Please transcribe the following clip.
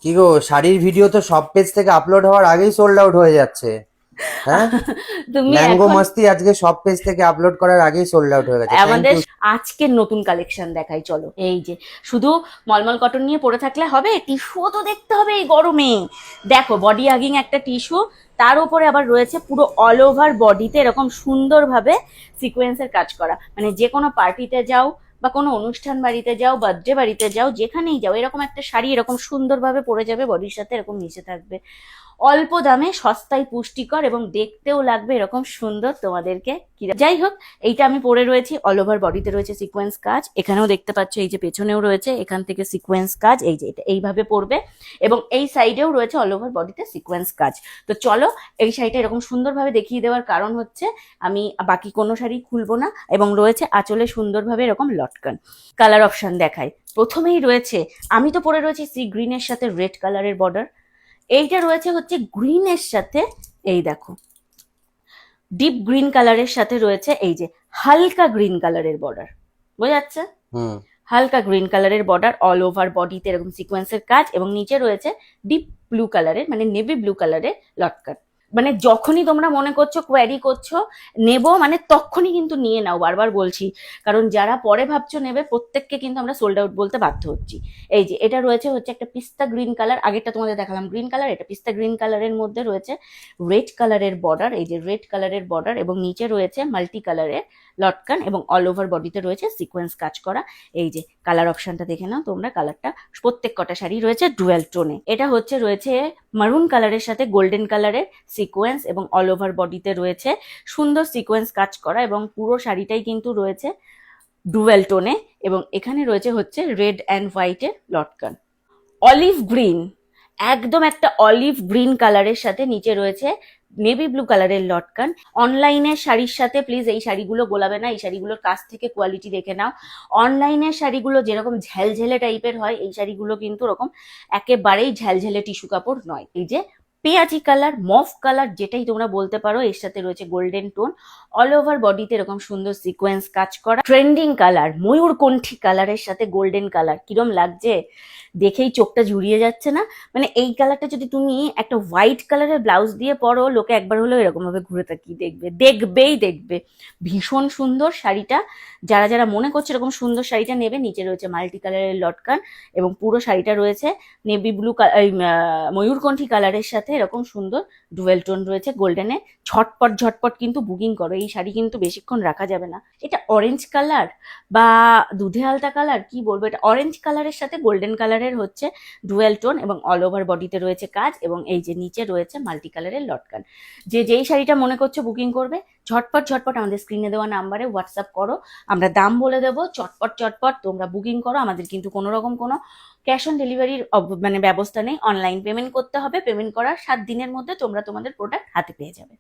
কি গো, শাড়ির ভিডিও তো সব পেজ থেকে আপলোড হওয়ার আগেই সোল্ড আউট হয়ে যাচ্ছে। হ্যাঁ, তুমি ম্যাঙ্গো এখন মাস্তি আজকে সব পেজ থেকে আপলোড করার আগেই সোল্ড আউট হয়ে গেছে। থ্যাংক আমাদের ইউ। আজকের নতুন কালেকশন দেখাই চলো। এই যে শুধু মলমল কটন নিয়ে পরে থাকলে হবে, টিস্যুও তো দেখতে হবে এই গরমে। দেখো বডি হাগিং একটা টিস্যু, তার উপরে আবার রয়েছে পুরো অল ওভার বডিতে এরকম সুন্দরভাবে সিকোয়েন্সের কাজ করা। মানে যে কোনো পার্টিতে যাও বা কোনো অনুষ্ঠান বাড়িতে যাও, বার্থডে বাড়িতে যাও, যেখানেই যাও এরকম একটা শাড়ি এরকম সুন্দরভাবে পরে যাবে, বডির সাথে এরকম মিশে থাকবে। অল্প দামে সস্তায় পুষ্টিকর এবং দেখতেও লাগবে এরকম সুন্দর তোমাদেরকে। যাই হোক, এইটা আমি পরে রয়েছি, অল ওভার বডিতে রয়েছে সিকোয়েন্স কাজ, এখানেও দেখতে পাচ্ছ, এই যে পেছনেও রয়েছে, এখান থেকে সিকোয়েন্স কাজ, এই যে এটা এইভাবে পরবে এবং এই সাইডেও রয়েছে অল ওভার বডিতে সিকোয়েন্স কাজ। তো চলো, এই শাড়িটা এরকম সুন্দরভাবে দেখিয়ে দেওয়ার কারণ হচ্ছে আমি বাকি কোনো শাড়ি খুলবো না এবং রয়েছে আঁচলে সুন্দরভাবে এরকম লটকান। কালার অপশন দেখাই। প্রথমেই রয়েছে, আমি তো পরে রয়েছি সি গ্রিনের সাথে রেড কালারের বর্ডার। এইটা রয়েছে হচ্ছে গ্রিনের সাথে, এই দেখো ডিপ গ্রিন কালারের সাথে রয়েছে এই যে হালকা গ্রিন কালারের বর্ডার, বোঝা যাচ্ছে? হুম। হালকা গ্রিন কালারের বর্ডার, অল ওভার বডিতে এরকম সিকোয়েন্সের কাজ এবং নিচে রয়েছে ডিপ ব্লু কালারের মানে নেভি ব্লু কালারের লটকান। মানে যখনই তোমরা মনে করছো কোয়ারি করছো নেবো, মানে তখনই কিন্তু নিয়ে নাও, বারবার বলছি, কারণ যারা পরে ভাবছো নেবে প্রত্যেককে কিন্তু আমরা সোল্ড আউট বলতে বাধ্য হচ্ছি। এই যে এটা রয়েছে হচ্ছে একটা পিস্তা গ্রিন কালার, আগেরটা তোমাদের দেখালাম গ্রিন কালার, এটা পিস্তা গ্রিন কালারের মধ্যে রয়েছে রেড কালারের বর্ডার, এই যে রেড কালারের বর্ডার এবং নিচে রয়েছে মাল্টি কালারের লটকান এবং অল ওভার বডিতে রয়েছে সিকোয়েন্স কাজ করা। এই যে কালার অপশনটা দেখে নাও তোমরা, কালারটা প্রত্যেক কটা শাড়ি রয়েছে ডুয়েল টোনে। এটা হচ্ছে রয়েছে মারুন কালারের সাথে গোল্ডেন কালারের সিকোয়েন্স এবং অল ওভার বডিতে রয়েছে সুন্দর সিকোয়েন্স কাজ করা এবং পুরো শাড়িটাই কিন্তু রয়েছে ডুয়েল টোনে এবং এখানে রয়েছে হচ্ছে রেড অ্যান্ড হোয়াইটের লটকান। অলিভ গ্রিন, একদম একটা অলিভ গ্রিন কালারের সাথে নিচে রয়েছে নেভি ব্লু কালারের লটকান। অনলাইনের শাড়ির সাথে প্লিজ এই শাড়িগুলো গোলাবে না, এই শাড়িগুলোর কাছ থেকে কোয়ালিটি দেখে নাও। অনলাইনের শাড়িগুলো যেরকম ঝালঝেলে টাইপের হয়, এই শাড়িগুলো কিন্তু ওরকম একেবারেই ঝালঝেলে টিস্যু কাপড় নয়। এই যে পেঁয়াজি কালার, মফ কালার, যেটাই তোমরা বলতে পারো, এর সাথে রয়েছে গোল্ডেন টোন, অল ওভার বডিতে এরকম সুন্দর সিকোয়েন্স কাজ করা। ট্রেন্ডিং কালার ময়ূরকণ্ঠী কালারের সাথে গোল্ডেন কালার, কিরম লাগছে দেখেই চোখটা জুড়িয়ে যাচ্ছে না? মানে এই কালারটা যদি তুমি একটা হোয়াইট কালারের ব্লাউজ দিয়ে পরো, লোকে একবার হলেও এরকম ভাবে ঘুরে তাকিয়ে দেখবে, দেখবেই দেখবে। ভীষণ সুন্দর শাড়িটা, যারা যারা মনে করছে এরকম সুন্দর শাড়িটা নেবে, নিচে রয়েছে মাল্টি কালারের লটকান এবং পুরো শাড়িটা রয়েছে নেভি ব্লু ময়ূরকণ্ঠী কালারের সাথে এরকম সুন্দর ডুয়েল টোন রয়েছে গোল্ডেনে। ঝটপট ঝটপট কিন্তু বুকিং করো, এই শাড়ি কিন্তু বেশিক্ষণ রাখা যাবে না। এটা অরেঞ্জ কালার বা দুধে আলতা কালার, কি বলবো, এটা অরেঞ্জ কালারের সাথে গোল্ডেন কালারের হচ্ছে ডুয়েল টোন এবং অল ওভার বডিতে রয়েছে কাজ এবং এই যে নিচে রয়েছে মাল্টি কালারের লটকান। যে যেই শাড়িটা মনে করছো বুকিং করবে, ঝটপট ঝটপট আমাদের স্ক্রিনে দেওয়া নাম্বারে হোয়াটসঅ্যাপ করো, আমরা দাম বলে দেবো, চটপট চটপট তোমরা বুকিং করো। আমাদের কিন্তু কোনো রকম কোনো ক্যাশ অন ডেলিভারির মানে ব্যবস্থা নেই, অনলাইন পেমেন্ট করতে হবে। পেমেন্ট করার 7 দিনের মধ্যে তোমরা তোমাদের প্রোডাক্ট হাতে পেয়ে যাবে।